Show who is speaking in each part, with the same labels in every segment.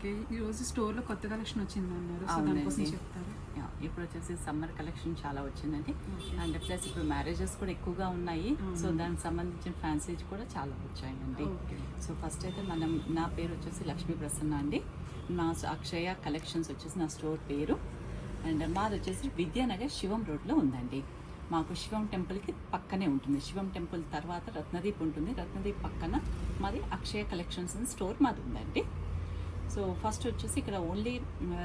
Speaker 1: Okay. ఈరోజు స్టోర్‌లో కొత్త కలెక్షన్ వచ్చిందన్నారు. సో, దానికోసం
Speaker 2: అవునండి.
Speaker 1: చెప్తారా?
Speaker 2: ఇప్పుడు వచ్చేసి సమ్మర్ కలెక్షన్ చాలా వచ్చిందండి.
Speaker 1: ఓకే.
Speaker 2: అండ్ ప్లస్ ఇప్పుడు మ్యారేజెస్ కూడా ఎక్కువగా ఉన్నాయి. సో
Speaker 1: అవును.
Speaker 2: దానికి సంబంధించిన ఫ్యాన్సీస్ కూడా చాలా వచ్చాయండి.
Speaker 1: ఓకే.
Speaker 2: సో ఫస్ట్ అయితే నా పేరు వచ్చేసి లక్ష్మీ ప్రసన్న అండి. నా అక్షయ కలెక్షన్స్ వచ్చేసి నా స్టోర్ పేరు. అండ్ మాది వచ్చేసి విద్యానగర్ శివం రోడ్లో ఉందండి. మాకు శివం టెంపుల్కి పక్కనే ఉంటుంది. శివం టెంపుల్ తర్వాత రత్నదీప్ ఉంటుంది. రత్నదీప్ పక్కన మాది అక్షయ కలెక్షన్స్ స్టోర్ మాది ఉందండి. సో ఫస్ట్ వచ్చేసి ఇక్కడ only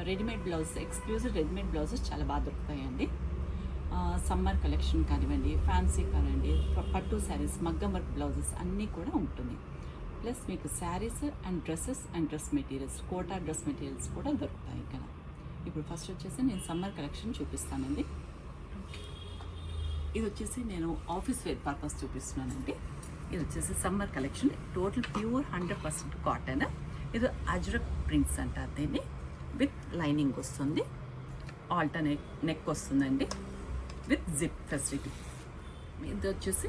Speaker 2: readymade blouses, exclusive readymade blouses చాలా బాగా దొరుకుతాయండి. సమ్మర్ కలెక్షన్ కానివ్వండి, ఫ్యాన్సీ కానివ్వండి, పట్టు శారీస్, మగ్గం వర్క్ బ్లౌజెస్ అన్నీ కూడా ఉంటుంది. ప్లస్ మీకు saris and dresses and dress materials, Kota dress materials కూడా దొరుకుతాయి ఇక్కడ. ఇప్పుడు ఫస్ట్ వచ్చేసి నేను సమ్మర్ కలెక్షన్ చూపిస్తానండి. ఇది వచ్చేసి నేను ఆఫీస్ వేర్ పర్పస్ చూపిస్తున్నానండి. ఇది వచ్చేసి summer collection, total pure 100% cotton. ఇది అజ్రక్ ప్రింట్స్ అంటారు దీన్ని. విత్ లైనింగ్ వస్తుంది, ఆల్టర్నేట్ నెక్ వస్తుందండి, విత్ జిప్ ఫెసిలిటీ. ఇది వచ్చేసి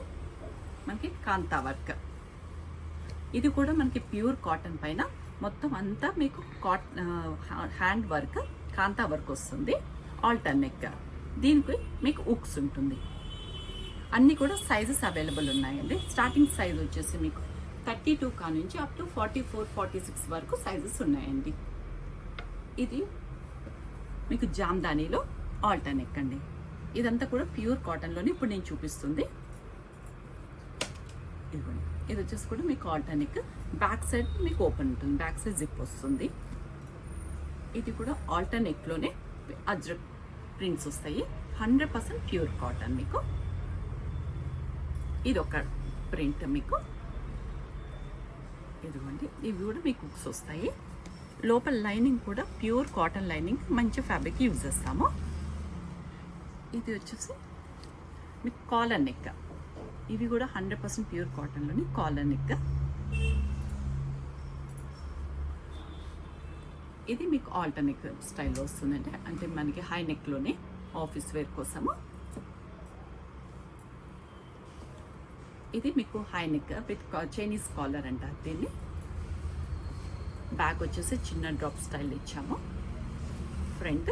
Speaker 2: మనకి కాంతా వర్క్. ఇది కూడా మనకి ప్యూర్ కాటన్ పైన మొత్తం అంతా మీకు హ్యాండ్ వర్క్, కాంతా వర్క్ వస్తుంది, ఆల్టర్ నెక్. దీనికి మీకు ఉక్స్ ఉంటుంది. అన్నీ కూడా సైజెస్ అవైలబుల్ ఉన్నాయండి. స్టార్టింగ్ సైజ్ వచ్చేసి మీకు 32 నుంచి అప్ టు 44, 46 వరకు సైజెస్ ఉన్నాయండి. ఇది మీకు జామ్దానీలో ఆల్టర్ నెక్ అండి. ఇదంతా కూడా ప్యూర్ కాటన్లోనే ఇప్పుడు నేను చూపిస్తుంది. ఇదిగోండి, ఇది వచ్చేసి కూడా మీకు ఆల్టర్ నెక్. బ్యాక్ సైడ్ మీకు ఓపెన్ ఉంటుంది, బ్యాక్ సైడ్ జిప్ వస్తుంది. ఇది కూడా ఆల్టర్ నెక్లోనే అజ్రక్ ప్రింట్స్ వస్తాయి. 100% ప్యూర్ కాటన్. మీకు ఇది ఒక ప్రింట్. మీకు ఇదిగోండి, ఇవి కూడా మీకు హుక్స్ వస్తాయి. లోపల లైనింగ్ కూడా ప్యూర్ కాటన్ లైనింగ్, మంచి ఫ్యాబ్రిక్ యూజ్ చేస్తాము. ఇది వచ్చేసి మీకు కాలర్ నెక్. ఇవి కూడా 100% ప్యూర్ కాటన్లోని కాలర్ నెక్. ఇది మీకు ఆల్టర్ నెక్ స్టైల్లో వస్తుందండి. అంటే మనకి హై నెక్లోనే ఆఫీస్ వేర్ కోసము. ఇది మీకు high neck with Chinese collar అంటారు దీన్ని. బ్యాక్ వచ్చేసి చిన్న డ్రాప్ స్టైల్ ఇచ్చాము. ఫ్రంట్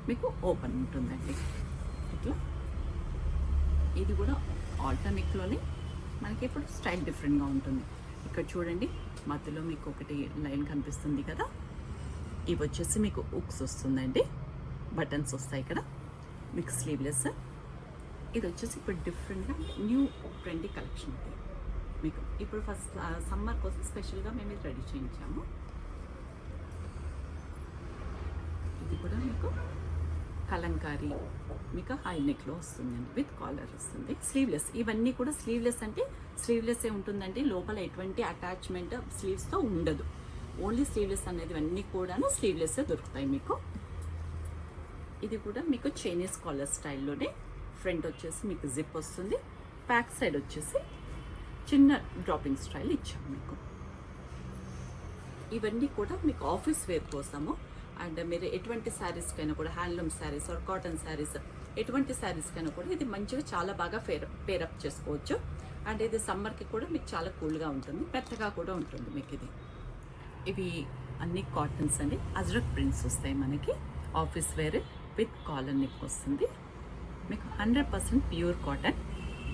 Speaker 2: మీకు ఓపెన్ ఉంటుందండి ఇట్లా. ఇది కూడా ఆల్టర్ నెక్లోనే మనకి ఇప్పుడు స్టైల్ డిఫరెంట్గా ఉంటుంది. ఇక్కడ చూడండి, మధ్యలో మీకు ఒకటి లైన్ కనిపిస్తుంది కదా, ఇవి వచ్చేసి మీకు ఉక్స్ వస్తుందండి, బటన్స్ వస్తాయి ఇక్కడ. మీకు స్లీవ్లెస్. ఇది వచ్చేసి ఇప్పుడు డిఫరెంట్గా న్యూ ట్రెండీ కలెక్షన్ ఇది. మీకు ఇప్పుడు ఫస్ట్ సమ్మర్ కోసం స్పెషల్గా మేము ఇది రెడీ చేయించాము. ఇది కూడా మీకు కలంకారీ, మీకు హై నెక్లో వస్తుందండి, విత్ కాలర్ వస్తుంది. స్లీవ్లెస్. ఇవన్నీ కూడా స్లీవ్లెస్ అంటే స్లీవ్లెస్సే ఉంటుందండి. లోపల ఎటువంటి అటాచ్మెంట్ స్లీవ్స్తో ఉండదు. ఓన్లీ స్లీవ్లెస్ అనేది అన్నీ కూడాను స్లీవ్లెస్సే దొరుకుతాయి మీకు. ఇది కూడా మీకు చైనీస్ కాలర్ స్టైల్లోనే. ఫ్రంట్ వచ్చేసి మీకు జిప్ వస్తుంది, బ్యాక్ సైడ్ వచ్చేసి చిన్న డ్రాపింగ్ స్టైల్ ఇచ్చాము మీకు. ఇవన్నీ కూడా మీకు ఆఫీస్ వేర్ కోసము. అండ్ మీరు ఎటువంటి శారీస్కైనా కూడా, handloom saris or cotton saris, ఎటువంటి శారీస్కైనా కూడా ఇది మంచిగా చాలా బాగా పేరప్ చేసుకోవచ్చు. అండ్ ఇది సమ్మర్కి కూడా మీకు చాలా కూల్గా ఉంటుంది, మెత్తగా కూడా ఉంటుంది మీకు ఇది. ఇవి అన్ని కాటన్స్ అండి. అజ్రక్ ప్రింట్స్ వస్తాయి మనకి. Office wear with collar neck వస్తుంది. మీకు 100% ప్యూర్ కాటన్.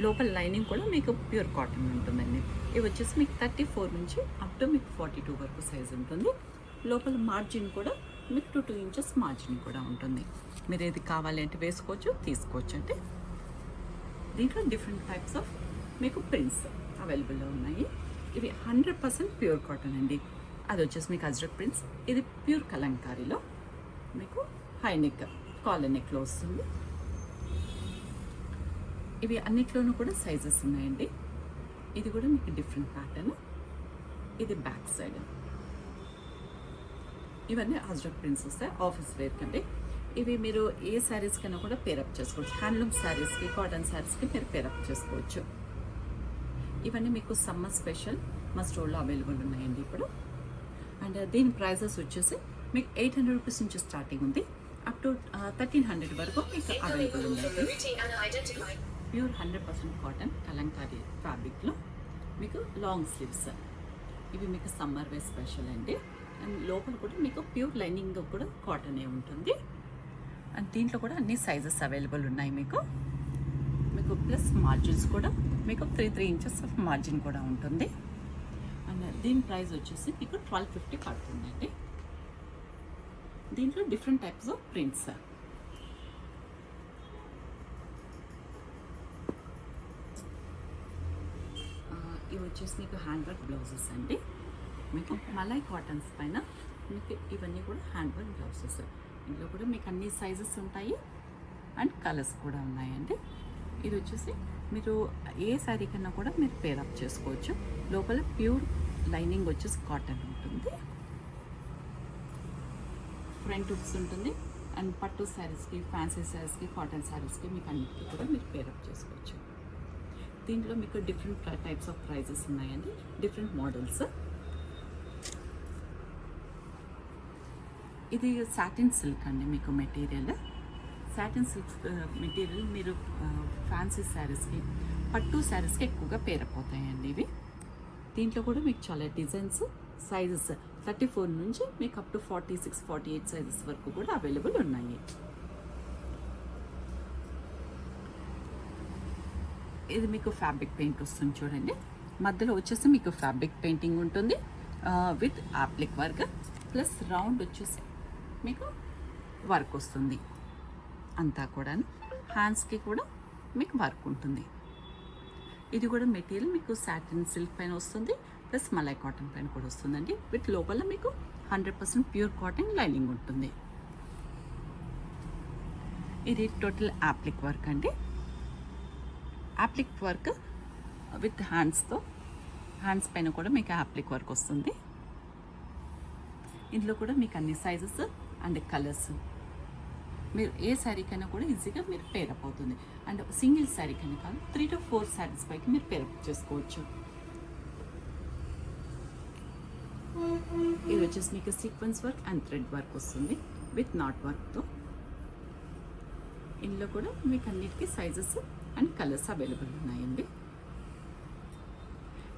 Speaker 2: లోపల లైనింగ్ కూడా మీకు ప్యూర్ కాటన్ ఉంటుందండి. ఇవి వచ్చేసి మీకు 34 నుంచి అప్ టు మీకు 42 వరకు సైజ్ ఉంటుంది. లోపల మార్జిన్ కూడా మీకు 2 ఇంచెస్ మార్జిన్ కూడా ఉంటుంది. మీరు ఏది కావాలి అంటే వేసుకోవచ్చు, తీసుకోవచ్చు. అంటే దీంట్లో డిఫరెంట్ టైప్స్ ఆఫ్ మీకు ప్రింట్స్ అవైలబుల్లో ఉన్నాయి. ఇవి 100% ప్యూర్ కాటన్ అండి. అది వచ్చేసి మీకు అజ్రక్ ప్రింట్స్. ఇది ప్యూర్ కలంకారీలో మీకు హై నెక్, కాలర్ నెక్లో వస్తుంది. ఇవి అన్నిట్లోనూ కూడా సైజెస్ ఉన్నాయండి. ఇది కూడా మీకు డిఫరెంట్ ప్యాటర్న్. ఇది బ్యాక్ సైడ్. ఇవన్నీ అజ్రక్ ప్రింట్స్ వస్తాయి ఆఫీస్ వేర్ కంటే. ఇవి మీరు ఏ శారీస్కైనా కూడా పేరప్ చేసుకోవచ్చు. హ్యాండ్లూమ్ శారీస్కి, కాటన్ శారీస్కి మీరు పేరప్ చేసుకోవచ్చు. ఇవన్నీ మీకు సమ్మర్ స్పెషల్ మా స్టోర్లో అవైలబుల్ ఉన్నాయండి ఇప్పుడు. అండ్ దీని ప్రైజెస్ వచ్చేసి మీకు 800 రూపీస్ నుంచి స్టార్టింగ్ ఉంది, అప్ టు 1300 వరకు మీకు అవైలబుల్ ఉంది. ప్యూర్ 100% కాటన్ కలంకారీ ఫ్యాబ్రిక్లో మీకు లాంగ్ స్లీవ్స్. ఇవి మీకు సమ్మర్ వేర్ స్పెషల్ అండి. అండ్ లోపల కూడా మీకు ప్యూర్ లైనింగ్ కూడా కాటనే ఉంటుంది. అండ్ దీంట్లో కూడా అన్ని సైజెస్ అవైలబుల్ ఉన్నాయి మీకు ప్లస్ మార్జిన్స్ కూడా మీకు 3 ఇంచెస్ ఆఫ్ మార్జిన్ కూడా ఉంటుంది. అండ్ దీని ప్రైస్ వచ్చేసి మీకు 1250 పడుతుందండి. దీంట్లో డిఫరెంట్ టైప్స్ ఆఫ్ ప్రింట్స్. ఇవి వచ్చేసి మీకు హ్యాండ్ వర్క్ బ్లౌజెస్ అండి. మీకు మలై కాటన్స్ పైన మీకు ఇవన్నీ కూడా హ్యాండ్ వర్క్ బ్లౌజెస్. ఇందులో కూడా మీకు అన్ని సైజెస్ ఉంటాయి అండ్ కలర్స్ కూడా ఉన్నాయండి. ఇది వచ్చేసి మీరు ఏ శారీ కన్నా కూడా మీరు పేరప్ చేసుకోవచ్చు. లోపల ప్యూర్ లైనింగ్ వచ్చేసి కాటన్ ఉంటుంది, ఫ్రంట్ హుక్స్ ఉంటుంది. అండ్ పట్టు శారీస్కి, ఫ్యాన్సీ శారీస్కి, కాటన్ శారీస్కి మీకు అన్నిటికీ కూడా మీరు పేరప్ చేసుకోవచ్చు. దీంట్లో మీకు డిఫరెంట్ టైప్స్ ఆఫ్ ప్రైజెస్ ఉన్నాయండి, డిఫరెంట్ మోడల్స్. ఇది సాటిన్ సిల్క్ అండి. మీకు మెటీరియల్ సాటిన్ సిల్క్ మెటీరియల్ మీరు ఫ్యాన్సీ శారీస్కి, పట్టు శారీస్కి ఎక్కువగా పేరపోతాయండి ఇవి. దీంట్లో కూడా మీకు చాలా డిజైన్స్, సైజెస్ 34 నుంచి మీకు అప్ టు 46, 48 సైజెస్ వరకు కూడా అవైలబుల్ ఉన్నాయి. ఇది మీకు ఫ్యాబ్రిక్ పెయింట్ వస్తుంది చూడండి. మధ్యలో వచ్చేసి మీకు ఫ్యాబ్రిక్ పెయింటింగ్ ఉంటుంది with appliqué work, plus round వచ్చేసి మీకు వర్క్ వస్తుంది అంతా కూడా. హ్యాండ్స్కి కూడా మీకు వర్క్ ఉంటుంది. ఇది కూడా మెటీరియల్ మీకు సాటిన్ సిల్క్ పైన వస్తుంది, ప్లస్ మలై కాటన్ పైన కూడా వస్తుందండి. విత్ లోపల మీకు 100% ప్యూర్ కాటన్ లైనింగ్ ఉంటుంది. ఇది టోటల్ యాప్లిక్ వర్క్ అండి. యాప్లిక్ వర్క్ విత్ హ్యాండ్స్తో, హ్యాండ్స్ పైన కూడా మీకు యాప్లిక్ వర్క్ వస్తుంది. ఇందులో కూడా మీకు అన్ని సైజెస్ అండ్ కలర్స్. మీరు ఏ శారీకైనా కూడా ఈజీగా మీరు పేరప్ అవుతుంది. అండ్ సింగిల్ శారీకైనా కాదు 3 to 4 శారీస్ పైకి మీరు పేరప్ చేసుకోవచ్చు. ఇది వచ్చేసి మీకు sequence work and thread work వస్తుంది విత్ నాట్ వర్క్తో. ఇందులో కూడా మీకు అన్నిటికీ సైజెస్ అండ్ కలర్స్ అవైలబుల్ ఉన్నాయండి.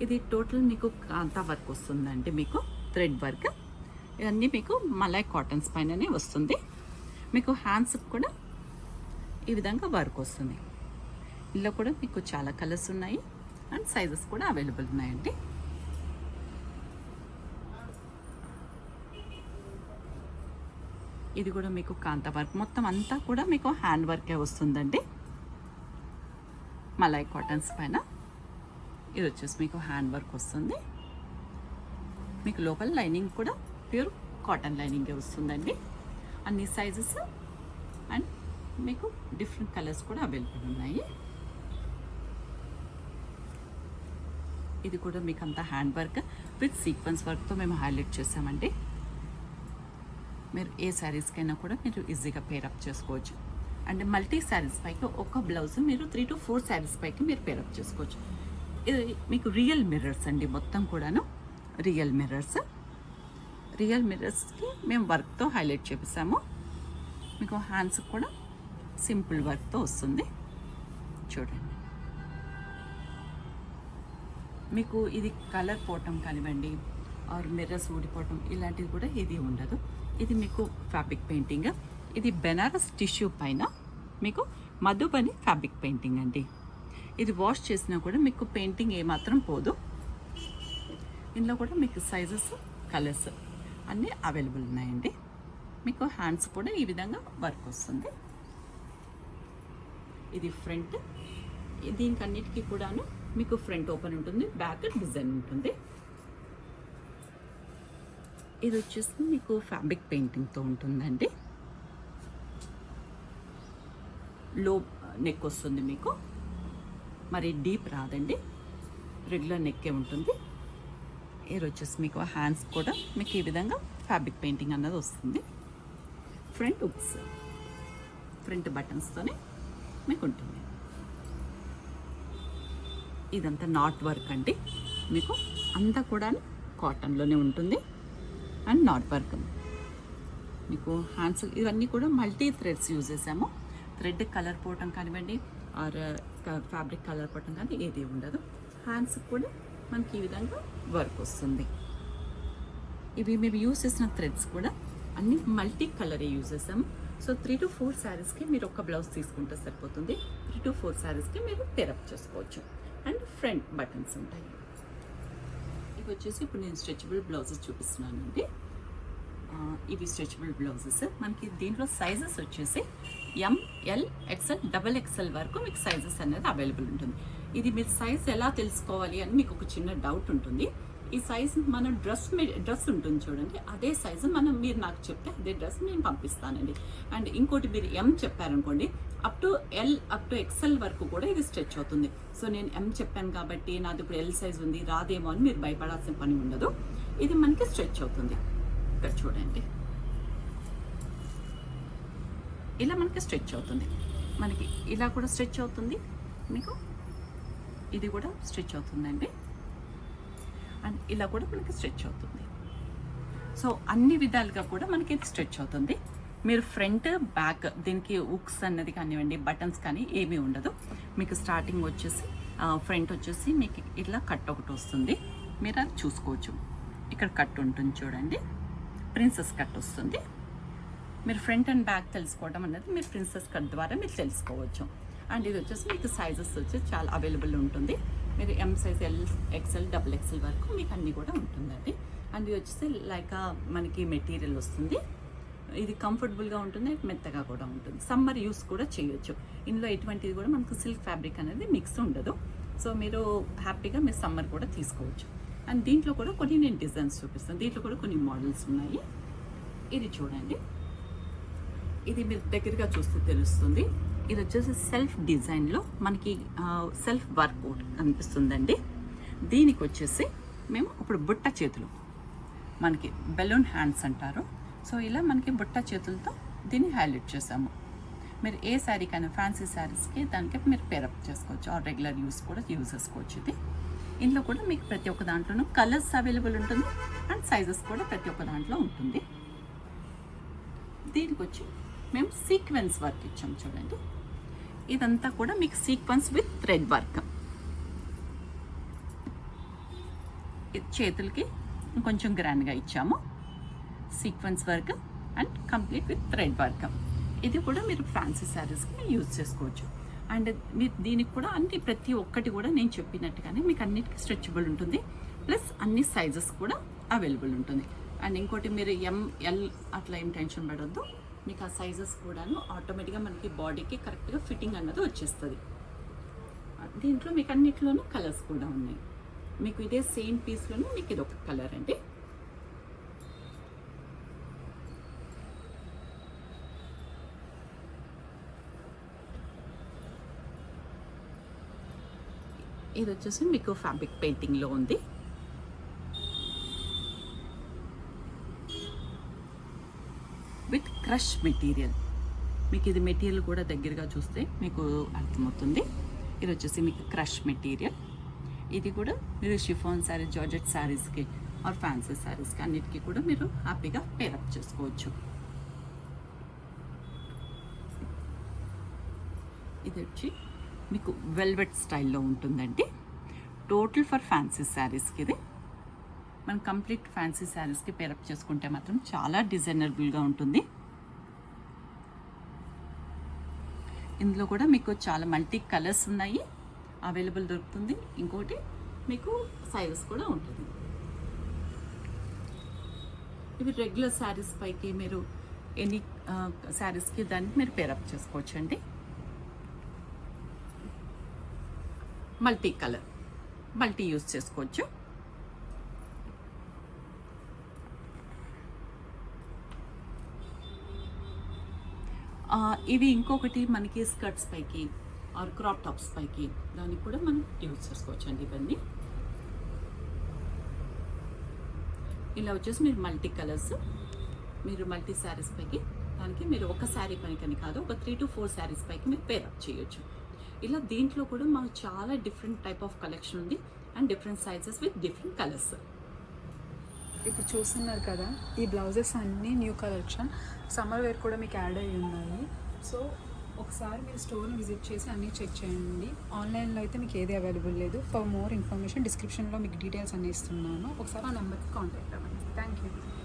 Speaker 2: ఇది టోటల్ మీకు కాంతా వర్క్ వస్తుందండి, మీకు థ్రెడ్ వర్క్. ఇవన్నీ మీకు మలై కాటన్స్ పైననే వస్తుంది. మీకు హ్యాండ్స్కి కూడా ఈ విధంగా వర్క్ వస్తుంది. ఇందులో కూడా మీకు చాలా కలర్స్ ఉన్నాయి అండ్ సైజెస్ కూడా అవైలబుల్ ఉన్నాయండి. ఇది కూడా మీకు కాంతా వర్క్, మొత్తం అంతా కూడా మీకు హ్యాండ్ వర్కే వస్తుందండి మలై కాటన్స్ పైన. ఇది వచ్చేసి మీకు హ్యాండ్ వర్క్ వస్తుంది. మీకు లోపల లైనింగ్ కూడా ప్యూర్ కాటన్ లైనింగే వస్తుందండి. అన్ని సైజెస్ అండ్ మీకు డిఫరెంట్ కలర్స్ కూడా అవైలబుల్ ఉన్నాయి. ఇది కూడా మీకు అంతా హ్యాండ్ వర్క్ విత్ సీక్వెన్స్ వర్క్తో మేము హైలైట్ చేసామండి. మీరు ఏ శారీస్కైనా కూడా మీరు ఈజీగా పేరప్ చేసుకోవచ్చు. అండ్ మల్టీ శారీస్ పైకి ఒక బ్లౌజ్ మీరు 3 to 4 శారీస్ పైకి మీరు పేరప్ చేసుకోవచ్చు. ఇది మీకు రియల్ మిర్రర్స్ అండి, మొత్తం కూడాను రియల్ మిర్రర్స్. రియల్ మిర్రర్స్కి మేము వర్క్తో హైలైట్ చేపిస్తాము. మీకు హ్యాండ్స్ కూడా సింపుల్ వర్క్తో వస్తుంది చూడండి. మీకు ఇది కలర్ పోవటం కానివ్వండి ఆర్ మిర్రర్స్ ఊడిపోవటం ఇలాంటివి కూడా ఏది ఉండదు. ఇది మీకు ఫ్యాబ్రిక్ పెయింటింగ్. ఇది బెనారస్ టిష్యూ పైన మీకు మధుబని ఫ్యాబ్రిక్ పెయింటింగ్ అండి. ఇది వాష్ చేసినా కూడా మీకు పెయింటింగ్ ఏమాత్రం పోదు. ఇందులో కూడా మీకు సైజెస్, కలర్స్ అన్నీ అవైలబుల్ ఉన్నాయండి. మీకు హ్యాండ్స్ కూడా ఈ విధంగా వర్క్ వస్తుంది. ఇది ఫ్రంట్. దీనికి అన్నిటికీ కూడాను మీకు ఫ్రంట్ ఓపెన్ ఉంటుంది, బ్యాక్ డిజైన్ ఉంటుంది. ఇది వచ్చేసి మీకు ఫ్యాబ్రిక్ పెయింటింగ్తో ఉంటుందండి. లో నెక్ వస్తుంది మీకు, మరి డీప్ రాదండి, రెగ్యులర్ నెక్కే ఉంటుంది. ఇది వచ్చేసి మీకు హ్యాండ్స్ కూడా మీకు ఈ విధంగా ఫ్యాబ్రిక్ పెయింటింగ్ అన్నది వస్తుంది. ఫ్రంట్ హుక్స్, ఫ్రంట్ బటన్స్తోనే మీకు ఉంటుంది. ఇదంతా నాట్ వర్క్ అండి, మీకు అంతా కూడా కాటన్లోనే ఉంటుంది అండ్ నాట్ వర్క్. మీకు హ్యాండ్స్ ఇవన్నీ కూడా మల్టీ థ్రెడ్స్ యూజ్ చేసాము. థ్రెడ్ కలర్ పోవటం కానివ్వండి ఆర్ ఫ్యాబ్రిక్ కలర్ పోవటం కానీ ఏది ఉండదు. హ్యాండ్స్ కూడా మనకి ఈ విధంగా వర్క్ వస్తుంది. ఇవి మేము యూజ్ చేసిన థ్రెడ్స్ కూడా అన్ని మల్టీ కలర్ యూజ్ చేసాము. సో 3 to 4 శారీస్కి మీరు ఒక బ్లౌజ్ తీసుకుంటే సరిపోతుంది. 3 to 4 శారీస్కి మీరు పేరప్ చేసుకోవచ్చు. అండ్ ఫ్రంట్ బటన్స్ ఉంటాయి. ఇవి వచ్చేసి ఇప్పుడు నేను స్ట్రెచబుల్ బ్లౌజెస్ చూపిస్తున్నానండి. ఇవి స్ట్రెచబుల్ బ్లౌజెస్. మనకి దీంట్లో సైజెస్ వచ్చేసి ML XL XXL వరకు మీకు సైజెస్ అనేది అవైలబుల్ ఉంటుంది. ఇది మీరు సైజ్ ఎలా తెలుసుకోవాలి అని మీకు ఒక చిన్న డౌట్ ఉంటుంది. ఈ సైజ్ మన డ్రెస్ ఉంటుంది చూడండి, అదే సైజు మీరు నాకు చెప్తే అదే డ్రెస్ నేను పంపిస్తానండి. అండ్ ఇంకోటి మీరు M చెప్పారనుకోండి, up to L up to XL వరకు కూడా ఇది స్ట్రెచ్ అవుతుంది. సో నేను M చెప్పాను కాబట్టి నాది ఇప్పుడు L సైజ్ ఉంది రాదేమో అని మీరు భయపడాల్సిన పని ఉండదు. ఇది మనకి స్ట్రెచ్ అవుతుంది. ఇక్కడ చూడండి, ఇలా మనకి స్ట్రెచ్ అవుతుంది. మనకి ఇలా కూడా స్ట్రెచ్ అవుతుంది, మీకు ఇది కూడా స్ట్రెచ్ అవుతుందండి. అండ్ ఇలా కూడా మనకి స్ట్రెచ్ అవుతుంది. సో అన్ని విధాలుగా కూడా మనకి ఇది స్ట్రెచ్ అవుతుంది. మీరు ఫ్రంట్ బ్యాక్ దీనికి ఉక్స్ అన్నది కానివ్వండి, బటన్స్ కానీ ఏమీ ఉండదు. మీకు స్టార్టింగ్ వచ్చేసి ఫ్రంట్ వచ్చేసి మీకు ఇట్లా కట్ ఒకటి వస్తుంది, మీరు అది చూసుకోవచ్చు. ఇక్కడ కట్ ఉంటుంది చూడండి, ప్రిన్సెస్ కట్ వస్తుంది. మీరు ఫ్రంట్ అండ్ బ్యాక్ తెలుసుకోవడం అనేది మీరు ప్రిన్సెస్ కట్ ద్వారా మీరు తెలుసుకోవచ్చు. అండ్ ఇది వచ్చేసి మీకు సైజెస్ వచ్చి చాలా అవైలబుల్ ఉంటుంది. మీరు M size L XL XXL వరకు మీకు అన్నీ కూడా ఉంటుందండి. అండ్ ఇది వచ్చేసి లైక్ మనకి మెటీరియల్ వస్తుంది. ఇది కంఫర్టబుల్గా ఉంటుంది, మెత్తగా కూడా ఉంటుంది. సమ్మర్ యూస్ కూడా చేయొచ్చు. ఇందులో ఎటువంటిది కూడా మనకు సిల్క్ ఫ్యాబ్రిక్ అనేది మిక్స్ ఉండదు. సో మీరు హ్యాపీగా మీరు సమ్మర్ కూడా తీసుకోవచ్చు. అండ్ దీంట్లో కూడా కొన్ని నేను డిజైన్స్ చూపిస్తాను. దీంట్లో కూడా కొన్ని మోడల్స్ ఉన్నాయి. ఇది చూడండి, ఇది మీరు దగ్గరగా చూస్తే తెలుస్తుంది. ఇది వచ్చేసి సెల్ఫ్ డిజైన్లో మనకి సెల్ఫ్ వర్క్ అనిపిస్తుందండి. దీనికి వచ్చేసి మేము ఇప్పుడు బుట్ట చేతులు, మనకి బెలూన్ హ్యాండ్స్ అంటారు. సో ఇలా మనకి బుట్ట చేతులతో దీన్ని హైలైట్ చేసాము. మీరు ఏ శారీకైనా ఫ్యాన్సీ శారీస్కి దానికి మీరు పేరప్ చేసుకోవచ్చు. ఆర్ రెగ్యులర్ యూస్ కూడా యూజ్ చేసుకోవచ్చు. ఇది ఇందులో కూడా మీకు ప్రతి ఒక్క దాంట్లోనూ కలర్స్ అవైలబుల్ ఉంటుంది అండ్ సైజెస్ కూడా ప్రతి ఒక్క దాంట్లో ఉంటుంది. దీనికి వచ్చి మేము సీక్వెన్స్ వర్క్ ఇచ్చాము చూడండి. ఇదంతా కూడా మీకు సీక్వెన్స్ విత్ థ్రెడ్ వర్క్. చేతులకి కొంచెం గ్రాండ్గా ఇచ్చాము sequence work and complete with thread work. ఇది కూడా మీరు ఫ్యాన్సీ శారీస్కి యూజ్ చేసుకోవచ్చు. అండ్ మీరు దీనికి కూడా అన్ని ప్రతి ఒక్కటి కూడా నేను చెప్పినట్టుగానే మీకు అన్నిటికీ స్ట్రెచబుల్ ఉంటుంది, ప్లస్ అన్ని సైజెస్ కూడా అవైలబుల్ ఉంటుంది. అండ్ ఇంకోటి మీరు ML అట్లా ఏం టెన్షన్ పడొద్దు, మీకు ఆ సైజెస్ కూడాను ఆటోమేటిక్గా మనకి బాడీకి కరెక్ట్గా ఫిట్టింగ్ అన్నది వచ్చేస్తుంది. దీంట్లో మీకు అన్నిట్లోనూ కలర్స్ కూడా ఉన్నాయి. మీకు ఇదే సేమ్ పీస్లోనూ మీకు ఇది ఒక కలర్ అండి. ఇది వచ్చేసి మీకు ఫ్యాబ్రిక్ పెయింటింగ్లో ఉంది. With crush material. మీకు ఇది మెటీరియల్ కూడా దగ్గరగా చూస్తే మీకు అర్థమవుతుంది. ఇది వచ్చేసి మీకు క్రష్ మెటీరియల్. ఇది కూడా మీరు షిఫాన్ శారీ, జార్జెట్ శారీస్కి ఆర్ ఫ్యాన్సీ శారీస్కి అన్నిటికీ కూడా మీరు హ్యాపీగా పేరప్ చేసుకోవచ్చు. ఇది వచ్చి మీకు వెల్వెట్ స్టైల్లో ఉంటుందండి. టోటల్ ఫర్ ఫ్యాన్సీ శారీస్కి ఇది మనం కంప్లీట్ ఫ్యాన్సీ శారీస్కి పేరప్ చేసుకుంటే మాత్రం చాలా డిజైనబుల్గా ఉంటుంది. ఇందులో కూడా మీకు చాలా మల్టీ కలర్స్ ఉన్నాయి, అవైలబుల్ దొరుకుతుంది. ఇంకోటి మీకు సైజెస్ కూడా ఉంటుంది. ఇవి రెగ్యులర్ శారీస్ పైకి మీరు ఎనీ శారీస్కి దానికి మీరు పేరప్ చేసుకోవచ్చు అండి. మల్టీ కలర్, మల్టీ యూజ్ చేసుకోవచ్చు. ఇవి ఇంకొకటి మనకి స్కర్ట్స్ పైకి ఆర్ క్రాప్ టాప్స్ పైకి దానికి కూడా మనం యూజ్ చేసుకోవచ్చు అండి. ఇవన్నీ ఇలా వచ్చేసి మీరు మల్టీ కలర్స్, మీరు మల్టీ శారీస్ పైకి దానికి మీరు ఒక శారీ పైకి కాదు, ఒక 3 to 4 శారీస్ పైకి మీరు పేరప్ చేయొచ్చు. ఇలా దీంట్లో కూడా మాకు చాలా డిఫరెంట్ టైప్ ఆఫ్ కలెక్షన్ ఉంది and different sizes with different colours.
Speaker 1: ఇప్పుడు చూస్తున్నారు కదా, ఈ బ్లౌజెస్ అన్నీ న్యూ కలెక్షన్, సమ్మర్ వేర్ కూడా మీకు యాడ్ అయ్యి ఉన్నాయి. సో ఒకసారి మీరు స్టోర్ని విజిట్ చేసి అన్నీ చెక్ చేయండి. ఆన్లైన్లో అయితే మీకు ఏది అవైలబుల్ లేదు. ఫర్ మోర్ ఇన్ఫర్మేషన్ డిస్క్రిప్షన్లో మీకు డీటెయిల్స్ అన్నీ ఇస్తున్నాను. ఒకసారి ఆ నెంబర్కి కాంటాక్ట్ అవ్వండి. Thank you. యూ